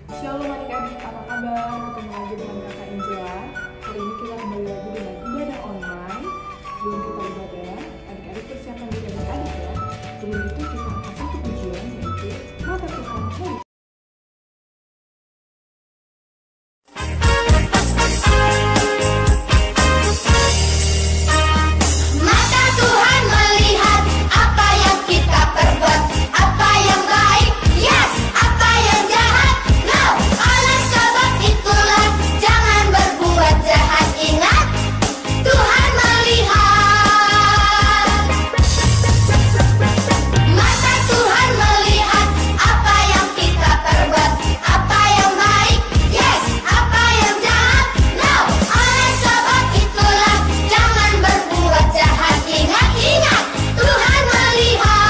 Shalom adik-adik, apa kabar? Ketemu lagi dengan kakak Angela. Hari ini kita kembali lagi dengan ibadah online. Sebelum kita ibadah, adik-adik persiapkan diri adik-adik ya. Sebelum itu kita akan satu pujian, yaitu Mata Tuhan Hari. Mata Tuhan melihat apa yang kita perbuat, apa yang baik, yes, apa yang jahat, no. Oleh sebab itulah jangan berbuat jahat. Ingat, Tuhan melihat. Mata Tuhan melihat apa yang kita perbuat, apa yang baik, yes, apa yang jahat, no. Oleh sebab itulah jangan berbuat jahat. Ingat, ingat, Tuhan melihat.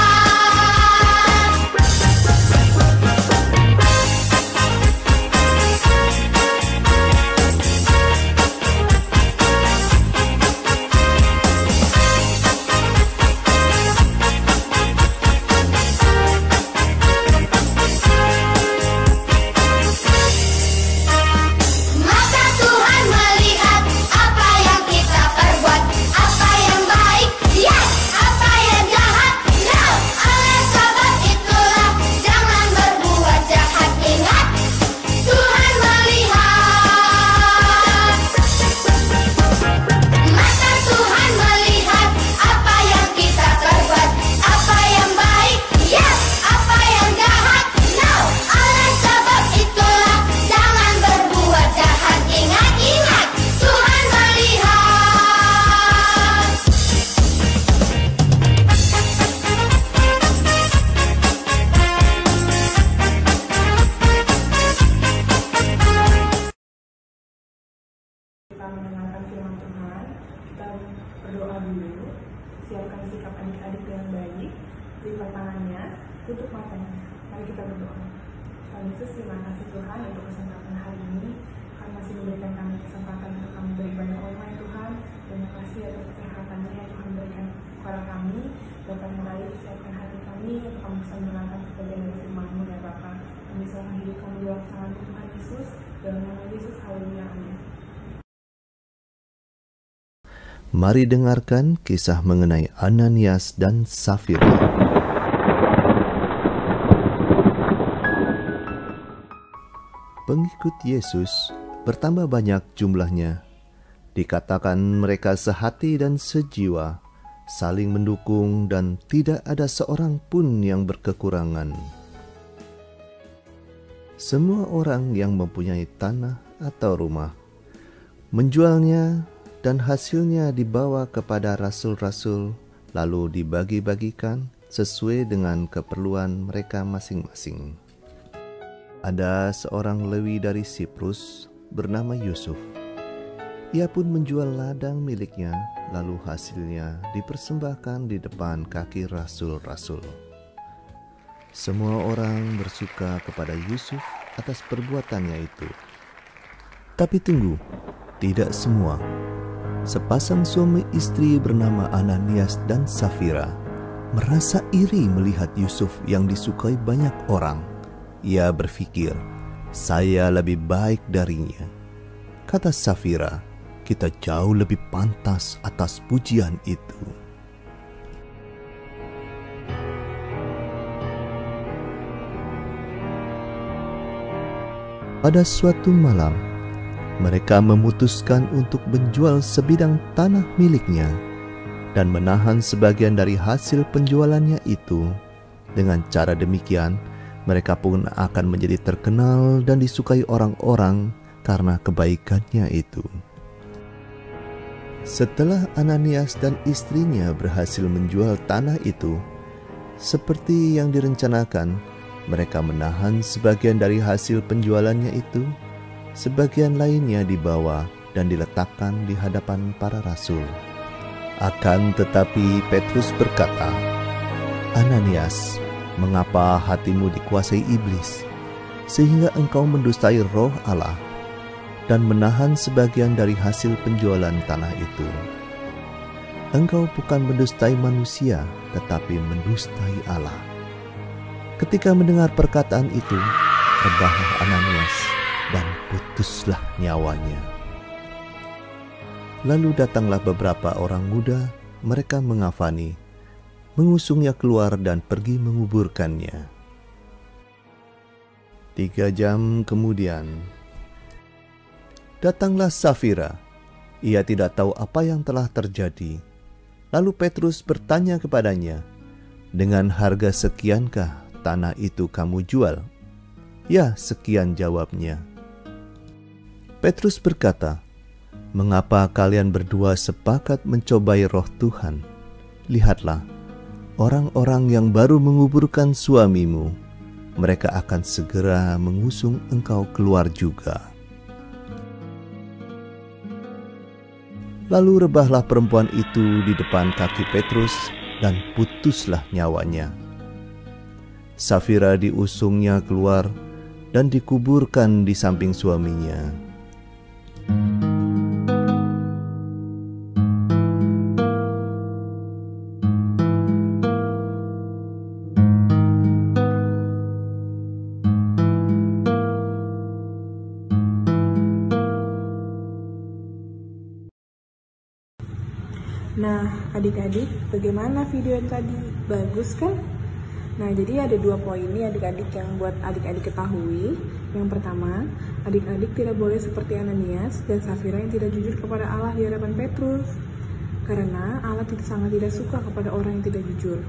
Mata Tuhan melihat apa yang kita perbuat, apa yang baik, yes, apa yang jahat, no. Oleh sebab itulah jangan berbuat jahat. Ingat, Tuhan melihat. Mata Tuhan melihat apa yang kita perbuat, apa yang baik, yes, apa yang jahat, no. Oleh sebab itulah jangan berbuat jahat. Ingat, ingat, Tuhan melihat. Kita mendengarkan firman Tuhan, kita berdoa dulu. Siapkan sikap adik-adik dengan baik. Lipat tangannya, tutup matanya. Mari kita berdoa. Tuhan Yesus, terima kasih Tuhan untuk kesempatan hari ini. Tuhan masih memberikan kami kesempatan untuk kami beribadah online Tuhan. Terima kasih atas kesehatannya yang Tuhan berikan kepada kami. Bapa yang baik, siapkan hati kami untuk kami bisa mendengarkan sebagian dari firman-Mu ya Bapa. Kami serahkan hidup kami di dalam tangan Tuhan Yesus. Dalam nama Yesus, haleluya, amin. Mari dengarkan kisah mengenai Ananias dan Safira. Pengikut Yesus bertambah banyak jumlahnya. Dikatakan mereka sehati dan sejiwa, saling mendukung dan tidak ada seorang pun yang berkekurangan. Semua orang yang mempunyai tanah atau rumah menjualnya dan hasilnya dibawa kepada rasul-rasul, lalu dibagi-bagikan sesuai dengan keperluan mereka masing-masing. Ada seorang Lewi dari Siprus bernama Yusuf. Ia pun menjual ladang miliknya, lalu hasilnya dipersembahkan di depan kaki rasul-rasul. Semua orang bersuka kepada Yusuf atas perbuatannya itu. Tapi tunggu, tidak semua. Sepasang suami istri bernama Ananias dan Safira merasa iri melihat Yusuf yang disukai banyak orang. Ia berpikir, saya lebih baik darinya. Kata Safira, kita jauh lebih pantas atas pujian itu. Pada suatu malam, mereka memutuskan untuk menjual sebidang tanah miliknya dan menahan sebagian dari hasil penjualannya itu. Dengan cara demikian, mereka pun akan menjadi terkenal dan disukai orang-orang karena kebaikannya itu. Setelah Ananias dan istrinya berhasil menjual tanah itu, seperti yang direncanakan, mereka menahan sebagian dari hasil penjualannya itu. Sebagian lainnya dibawa dan diletakkan di hadapan para rasul. Akan tetapi Petrus berkata, Ananias, mengapa hatimu dikuasai iblis, sehingga engkau mendustai roh Allah dan menahan sebagian dari hasil penjualan tanah itu? Engkau bukan mendustai manusia, tetapi mendustai Allah. Ketika mendengar perkataan itu, rebahlah Ananias dan putuslah nyawanya. Lalu datanglah beberapa orang muda, mereka mengafani, mengusungnya keluar dan pergi menguburkannya. 3 jam kemudian, datanglah Safira. Ia tidak tahu apa yang telah terjadi. Lalu Petrus bertanya kepadanya, "Dengan harga sekiankah tanah itu kamu jual?" "Ya, sekian," jawabnya. Petrus berkata, "Mengapa kalian berdua sepakat mencobai roh Tuhan? Lihatlah, orang-orang yang baru menguburkan suamimu, mereka akan segera mengusung engkau keluar juga." Lalu rebahlah perempuan itu di depan kaki Petrus dan putuslah nyawanya. Safira diusungnya keluar dan dikuburkan di samping suaminya. Nah, adik-adik, bagaimana video yang tadi? Bagus kan? Nah, jadi ada 2 poin nih adik-adik yang buat adik-adik ketahui. Yang pertama, adik-adik tidak boleh seperti Ananias dan Safira yang tidak jujur kepada Allah di hadapan Petrus. Karena Allah sangat tidak suka kepada orang yang tidak jujur.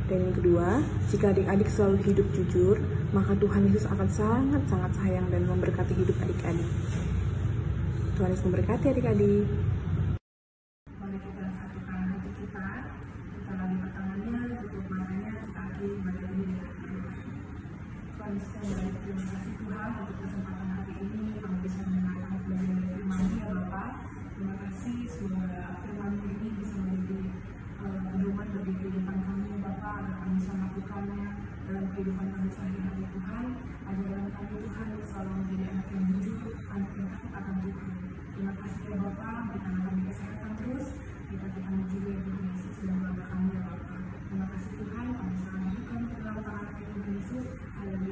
Dan yang kedua, jika adik-adik selalu hidup jujur, maka Tuhan Yesus akan sangat-sangat sayang dan memberkati hidup adik-adik. Tuhan Yesus memberkati adik-adik. Mari kita satukan hati kita lipat tangannya, tutup matanya, kita akhiri ibadah ini dengan berdoa. Tuhan Yesus yang baik, terima kasih Tuhan untuk kesempatan hari ini kami bisa mendengarkan pelajaran firman-Mu ya Bapa. Terima kasih, semoga firman-Mu ini bisa menjadi pedoman bagi kehidupan kami ya Bapa, agar kami bisa melakukannya dalam kehidupan kami sehari-hari Tuhan. Ajaran kami Tuhan selalu menjadi anak yang jujur, anak yang takut akan Tuhan. Terima kasih ya Bapa, berikan kami kesehatan terus, berkati kami juga ya Tuhan Yesus dalam keluarga kami ya Bapa. Terima kasih Tuhan, kami serahkan ke dalam tangan Tuhan Yesus. Haleluya.